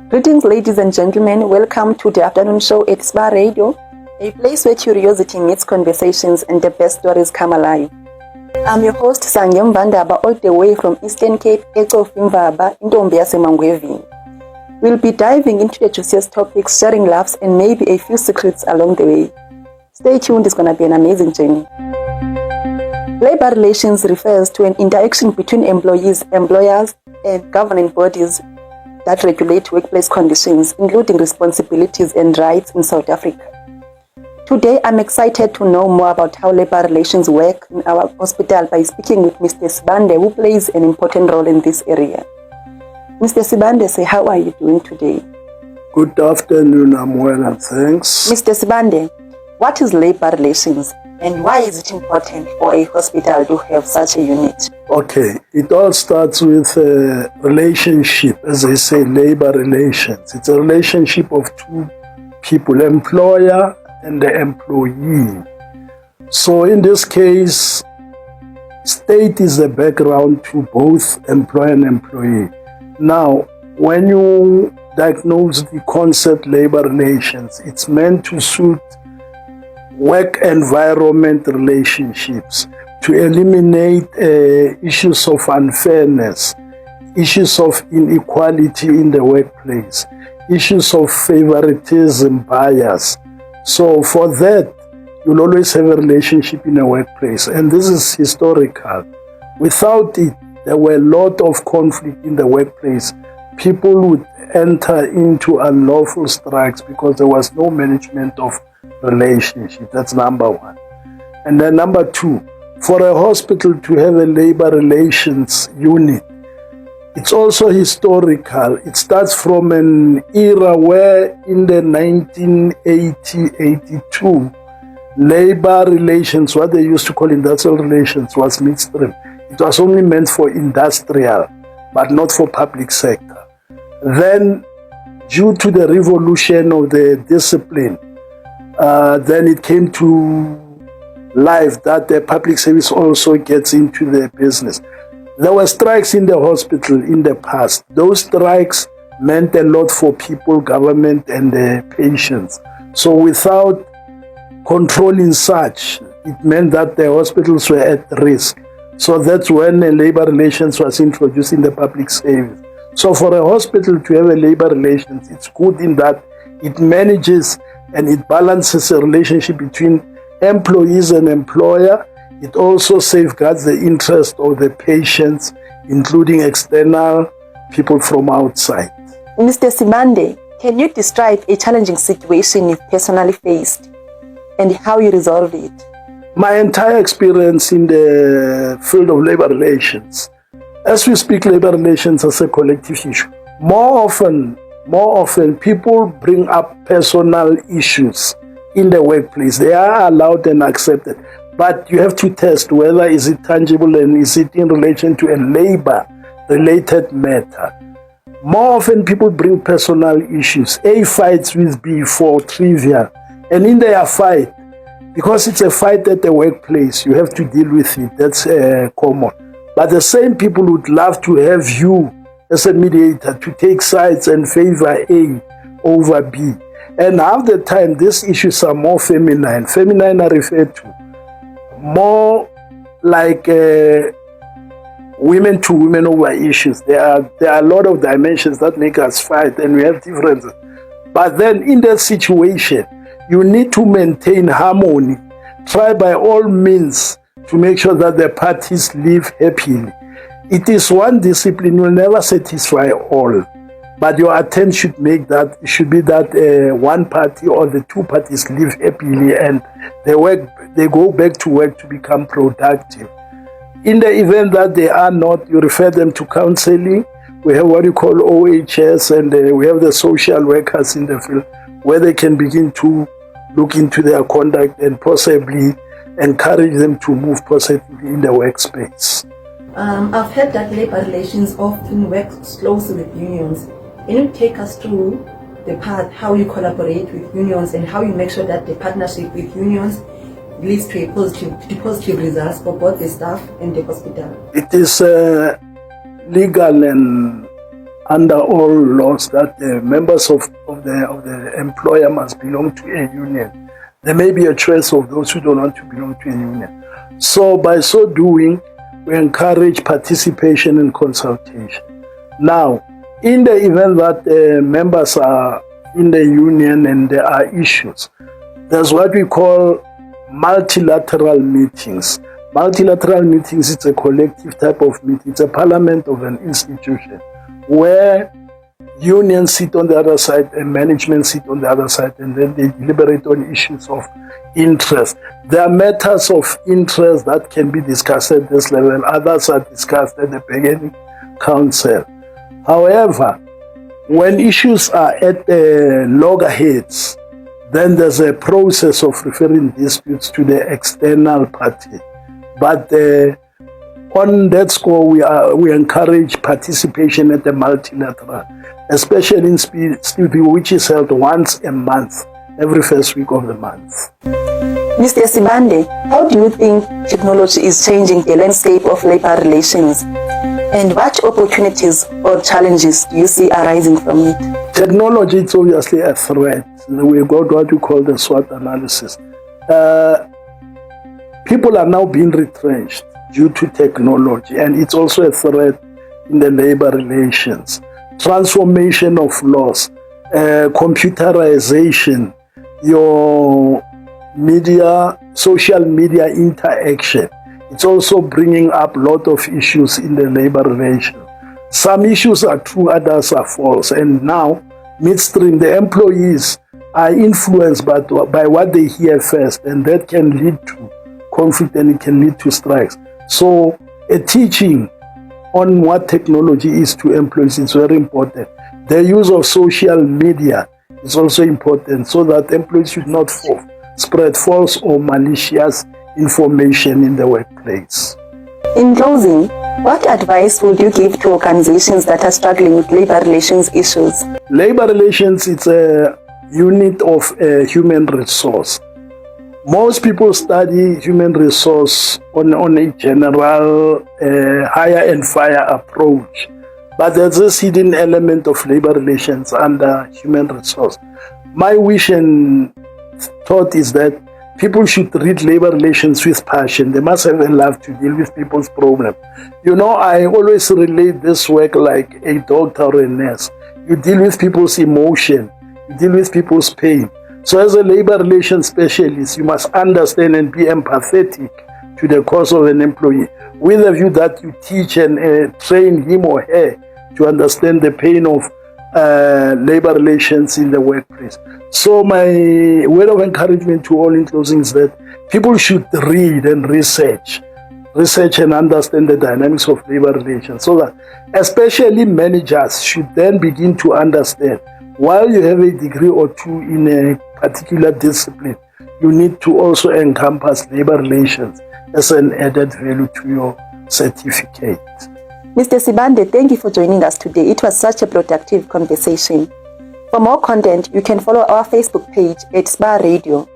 Greetings, ladies and gentlemen. Welcome to the afternoon show at SBAH Radio, a place where curiosity meets conversations and the best stories come alive. I'm your host, Sange Mvandaba, all the way from Eastern Cape, Mvandaba, Mangwevi. We'll be diving into the juiciest topics, sharing laughs, and maybe a few secrets along the way. Stay tuned, it's going to be an amazing journey. Labor relations refers to an interaction between employees, employers, and governing bodies that regulate workplace conditions, including responsibilities and rights in South Africa. Today, I'm excited to know more about how labor relations work in our hospital by speaking with Mr. Sibande, who plays an important role in this area. Mr. Sibande, say, how are you doing today? Good afternoon, I'm well and thanks. Mr. Sibande, what is labor relations and why is it important for a hospital to have such a unit? Okay, it all starts with a relationship, as they say, labor relations. It's a relationship of two people, employer and the employee. So in this case, state is the background to both employer and employee. Now, when you diagnose the concept labor relations, it's meant to suit work environment relationships, to eliminate issues of unfairness, issues of inequality in the workplace, issues of favoritism, bias. So for that, you'll always have a relationship in a workplace. And this is historical. Without it, there were a lot of conflict in the workplace. People would enter into unlawful strikes because there was no management of relationship. That's number one. And then number two, for a hospital to have a labor relations unit, it's also historical. It starts from an era where in the 1980-82, labor relations, what they used to call industrial relations, was midstream. It was only meant for industrial, but not for public sector. Then, due to the revolution of the discipline, then it came to life that the public service also gets into the business. There were strikes in the hospital in the past. Those strikes meant a lot for people, government, and the patients. So without controlling such, it meant that the hospitals were at risk. So that's when labor relations was introduced in the public service. So for a hospital to have a labor relations, it's good in that it manages and it balances a relationship between employees and employer. It also safeguards the interest of the patients, including external people from outside. Mr. Sibande, can you describe a challenging situation you've personally faced and how you resolved it? My entire experience in the field of labor relations, as we speak labor relations as a collective issue, more often people bring up personal issues in the workplace. They are allowed and accepted, but you have to test whether is it tangible and is it in relation to a labor related matter. More often people bring personal issues. A fights with B for trivial, and in their fight, because it's a fight at the workplace, you have to deal with it. That's common. But the same people would love to have you as a mediator to take sides and favor A over B. And half the time, these issues are more feminine. Feminine are referred to more like women to women over issues. There are a lot of dimensions that make us fight, and we have differences. But then in that situation, you need to maintain harmony. Try by all means to make sure that the parties live happily. It is one discipline, will never satisfy all. But your attempt should be that one party or the two parties live happily and they go back to work to become productive. In the event that they are not, you refer them to counseling. We have what you call OHS, and we have the social workers in the field where they can begin to look into their conduct and possibly encourage them to move positively in the workspace. I've heard that labor relations often work closely with unions. Can you take us through the path, how you collaborate with unions and how you make sure that the partnership with unions leads to positive results for both the staff and the hospital? It is legal and under all laws that the members of the employer must belong to a union. There may be a choice of those who don't want to belong to a union. So by so doing, we encourage participation and consultation. Now, in the event that members are in the union and there are issues, there's what we call multilateral meetings. Multilateral meetings, it's a collective type of meeting. It's a parliament of an institution where unions sit on the other side and management sit on the other side, and then they deliberate on issues of interest. There are matters of interest that can be discussed at this level. Others are discussed at the bargaining council. However, when issues are at the loggerheads, then there's a process of referring disputes to the external party. But on that score, we encourage participation at the multilateral, especially in SBAH, which is held once a month, every first week of the month. Mr. Sibande, how do you think technology is changing the landscape of labor relations? And what opportunities or challenges do you see arising from it? Technology is obviously a threat. We got what we call the SWOT analysis. People are now being retrenched due to technology, and it's also a threat in the labor relations. Transformation of laws, computerization, your media, social media interaction. It's also bringing up a lot of issues in the labor relations. Some issues are true, others are false. And now, midstream, the employees are influenced by what they hear first, and that can lead to conflict and it can lead to strikes. So a teaching on what technology is to employees is very important. The use of social media is also important so that employees should not spread false or malicious information in the workplace. In closing, what advice would you give to organizations that are struggling with labor relations issues? Labor relations is a unit of human resource. Most people study human resource on a general hire and fire approach, but there's this hidden element of labor relations under human resource. My wish and thought is that people should read labor relations with passion. They must have a love to deal with people's problems. You know, I always relate this work like a doctor or a nurse. You deal with people's emotion, you deal with people's pain. So as a labor relations specialist, you must understand and be empathetic to the cause of an employee, with a view that you teach and train him or her to understand the pain of labor relations in the workplace. So my word of encouragement to all in closing is that people should read and research and understand the dynamics of labor relations, so that especially managers should then begin to understand, while you have a degree or two in a particular discipline, you need to also encompass labor relations as an added value to your certificate. Mr. Sibande, thank you for joining us today. It was such a productive conversation. For more content, you can follow our Facebook page at SBAH Radio.